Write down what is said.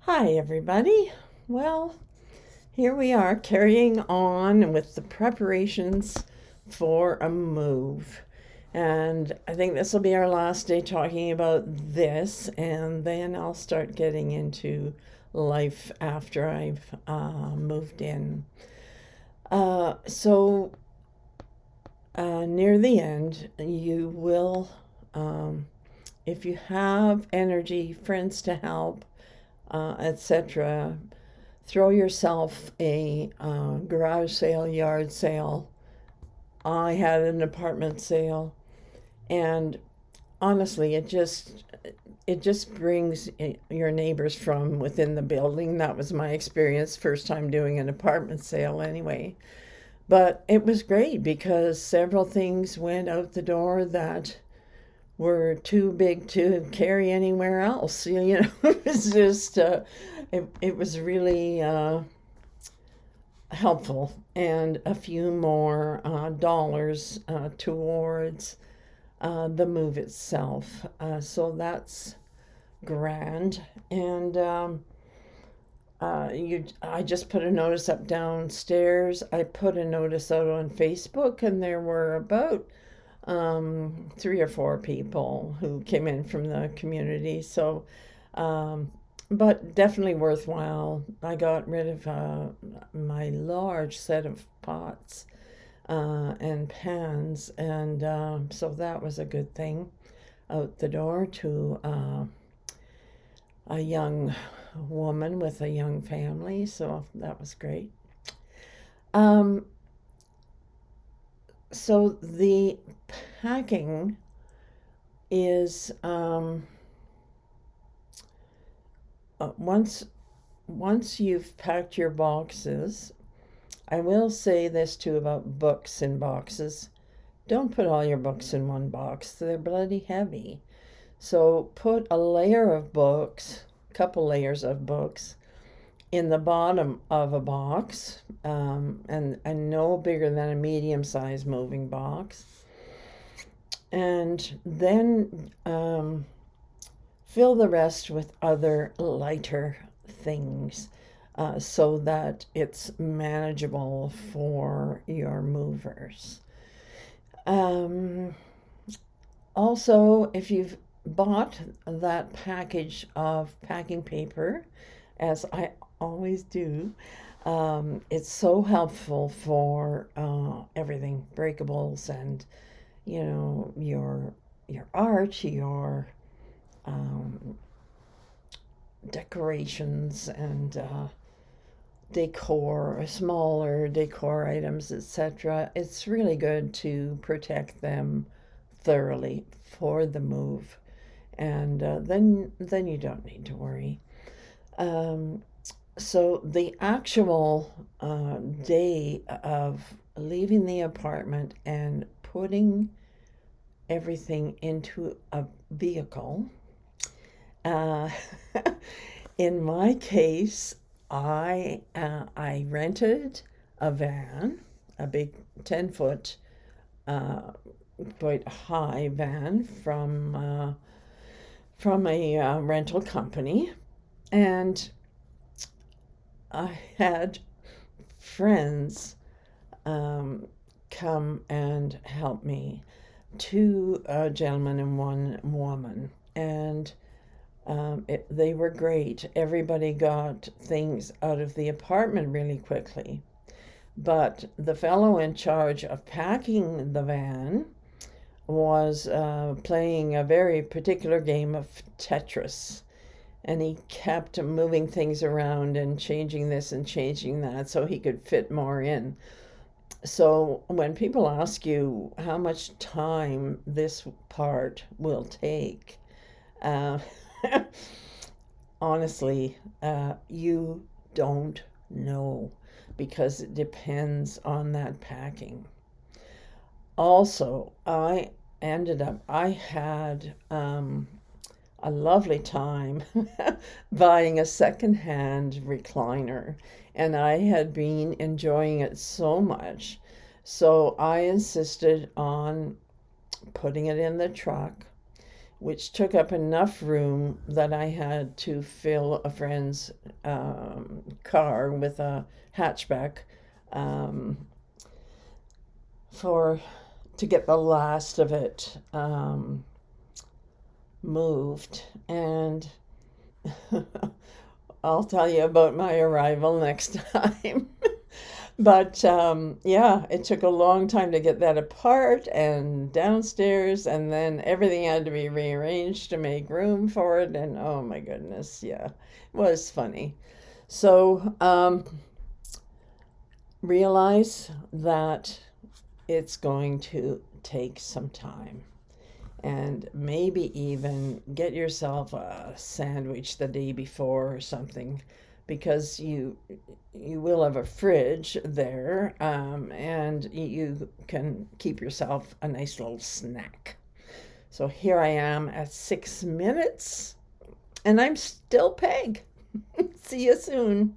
Hi, everybody. Well, here we are carrying on with the preparations for a move. And I think this will be our last day talking about this, and then I'll start getting into life after I've moved in. Near the end, you will, um, if you have energy, friends to help, etc., throw yourself a garage sale, yard sale. I had an apartment sale, and honestly, it just brings your neighbors from within the building. That was my experience, first time doing an apartment sale anyway. But it was great because several things went out the door that were too big to carry anywhere else. It was just it was really helpful, and a few more dollars towards the move itself. So that's grand. And I just put a notice up downstairs. I put a notice out on Facebook, and there were about three or four people who came in from the community. So, um, but definitely worthwhile. I got rid of my large set of pots and pans, and so that was a good thing out the door to a young woman with a young family. So that was great. Um, so the packing is once you've packed your boxes. I will say this too about books in boxes. Don't put all your books in one box. They're bloody heavy. So put a layer of books, a couple layers of books, in the bottom of a box, and no bigger than a medium-sized moving box. And then fill the rest with other lighter things so that it's manageable for your movers. Um, Also, if you've bought that package of packing paper, as I always do, it's so helpful for everything, breakables, and your art, your um, decorations, and decor, smaller decor items, etc. It's really good to protect them thoroughly for the move, and then you don't need to worry. Um, so the actual day of leaving the apartment and putting everything into a vehicle. Uh, in my case, I rented a van, a big 10-foot, uh, quite high van from a rental company, and I had friends um, come and help me, two gentlemen and one woman, and they were great. Everybody got things out of the apartment really quickly. But the fellow in charge of packing the van was playing a very particular game of Tetris. And he kept moving things around and changing this and changing that so he could fit more in. So when people ask you how much time this part will take, uh, honestly, you don't know because it depends on that packing. Also, I had a lovely time buying a secondhand recliner, and I had been enjoying it so much. So I insisted on putting it in the truck, which took up enough room that I had to fill a friend's car with a hatchback um, for to get the last of it moved. And I'll tell you about my arrival next time. But yeah, it took a long time to get that apart and downstairs, and then everything had to be rearranged to make room for it. And oh my goodness, yeah, it was funny. So realize that it's going to take some time. And maybe even get yourself a sandwich the day before or something, because you will have a fridge there, and you can keep yourself a nice little snack. So here I am at 6 minutes, and I'm still Peg. See you soon.